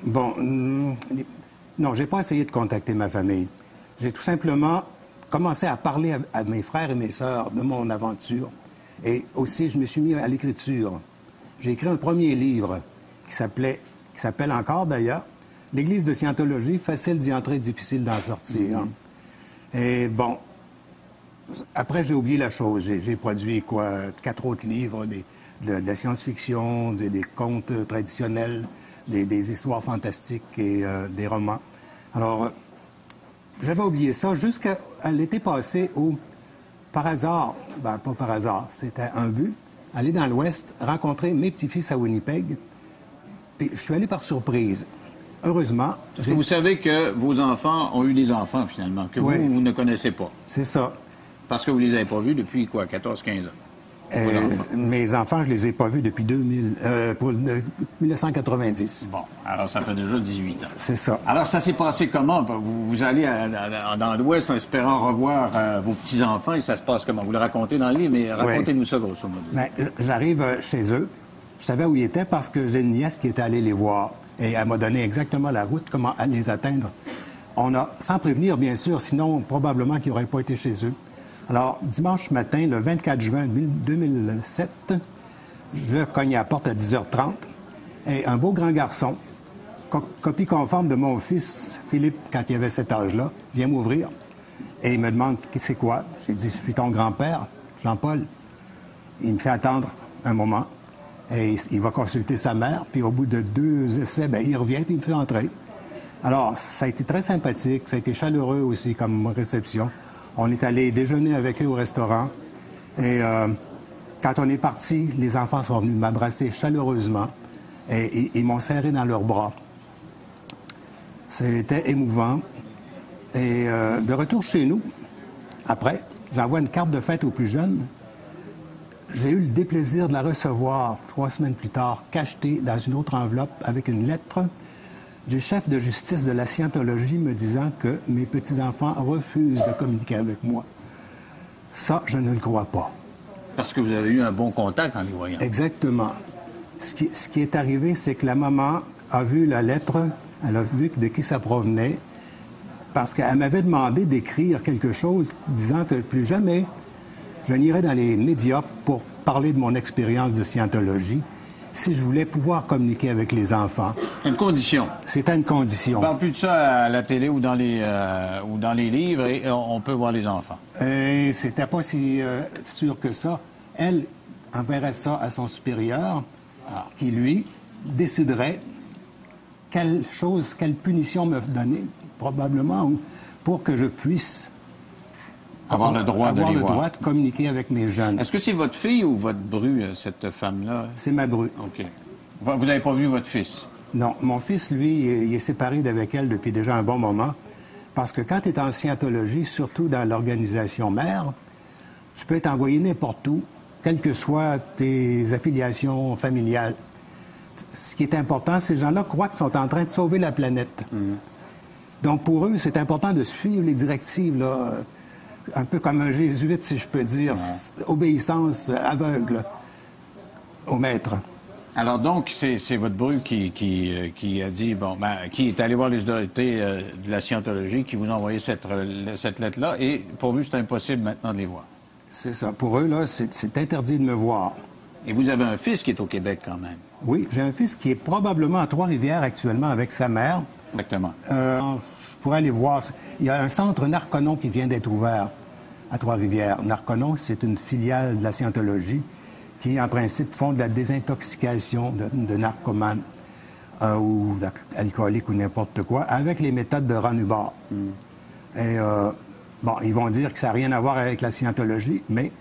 Bon, non, j'ai pas essayé de contacter ma famille. J'ai tout simplement commencé à parler à mes frères et mes sœurs de mon aventure. Et aussi, je me suis mis à l'écriture. J'ai écrit un premier livre qui s'appelle encore d'ailleurs « L'Église de Scientologie, facile d'y entrer, difficile d'en sortir ». Et bon, après, j'ai oublié la chose. J'ai produit, 4 autres livres, de la science-fiction, des contes traditionnels, des histoires fantastiques et des romans. Alors, j'avais oublié ça jusqu'à l'été passé où, par hasard, pas par hasard, c'était un but, aller dans l'Ouest, rencontrer mes petits-fils à Winnipeg. Puis je suis allé par surprise. Heureusement... Vous savez que vos enfants ont eu des enfants, finalement, que oui, vous ne connaissez pas. C'est ça. Parce que vous ne les avez pas vus depuis, 14-15 ans? Mes enfants, je les ai pas vus depuis 1990. Bon, alors ça fait déjà 18 ans. C'est ça. Alors ça s'est passé comment? Vous allez dans l'Ouest en espérant revoir vos petits-enfants et ça se passe comment? Vous le racontez dans le livre, mais racontez-nous ça grosso modo. Bien, j'arrive chez eux. Je savais où ils étaient parce que j'ai une nièce qui était allée les voir. Et elle m'a donné exactement la route, comment les atteindre. On a, sans prévenir, bien sûr, sinon probablement qu'ils n'auraient pas été chez eux. Alors, dimanche matin, le 24 juin 2007, je cogne à la porte à 10h30 et un beau grand garçon, copie conforme de mon fils Philippe, quand il avait cet âge-là, vient m'ouvrir et il me demande « c'est quoi? » J'ai dit « je suis ton grand-père, Jean-Paul. » Il me fait attendre un moment et il va consulter sa mère, puis au bout de 2 essais, il revient puis il me fait entrer. Alors, ça a été très sympathique, ça a été chaleureux aussi comme réception. On est allé déjeuner avec eux au restaurant. Et quand on est parti, les enfants sont venus m'embrasser chaleureusement et ils m'ont serré dans leurs bras. C'était émouvant. Et de retour chez nous, après, j'envoie une carte de fête aux plus jeunes. J'ai eu le déplaisir de la recevoir 3 semaines plus tard, cachetée dans une autre enveloppe avec une lettre du chef de justice de la Scientologie me disant que mes petits-enfants refusent de communiquer avec moi. Ça, je ne le crois pas. Parce que vous avez eu un bon contact en les voyant. Exactement. Ce qui est arrivé, c'est que la maman a vu la lettre, elle a vu de qui ça provenait, parce qu'elle m'avait demandé d'écrire quelque chose disant que plus jamais je n'irais dans les médias pour parler de mon expérience de Scientologie si je voulais pouvoir communiquer avec les enfants. Une condition. C'était une condition. On ne parle plus de ça à la télé ou dans les livres et on peut voir les enfants. C'était pas si sûr que ça. Elle enverrait ça à son supérieur qui, lui, déciderait quelle punition me donner, probablement, pour que je puisse avoir le droit de communiquer avec mes jeunes. Est-ce que c'est votre fille ou votre bru, cette femme-là? C'est ma bru. OK. Vous n'avez pas vu votre fils? Non. Mon fils, lui, il est séparé d'avec elle depuis déjà un bon moment. Parce que quand tu es en Scientologie, surtout dans l'organisation mère, tu peux être envoyé n'importe où, quelles que soient tes affiliations familiales. Ce qui est important, ces gens-là croient qu'ils sont en train de sauver la planète. Donc, pour eux, c'est important de suivre les directives, là, un peu comme un jésuite, si je peux dire, obéissance aveugle au maître. Alors donc, c'est votre bru qui a dit, qui est allé voir les autorités de la Scientologie, qui vous a envoyé cette lettre-là, et pour vous, c'est impossible maintenant de les voir. C'est ça. Pour eux, là, c'est interdit de me voir. Et vous avez un fils qui est au Québec, quand même. Oui, j'ai un fils qui est probablement à Trois-Rivières actuellement avec sa mère. Exactement. Je pourrais aller voir. Il y a un centre Narconon qui vient d'être ouvert à Trois-Rivières. Narconon, c'est une filiale de la Scientologie qui, en principe, font de la désintoxication de narcomanes ou d'alcooliques ou n'importe quoi avec les méthodes de Ron Hubbard. Et, ils vont dire que ça n'a rien à voir avec la Scientologie, mais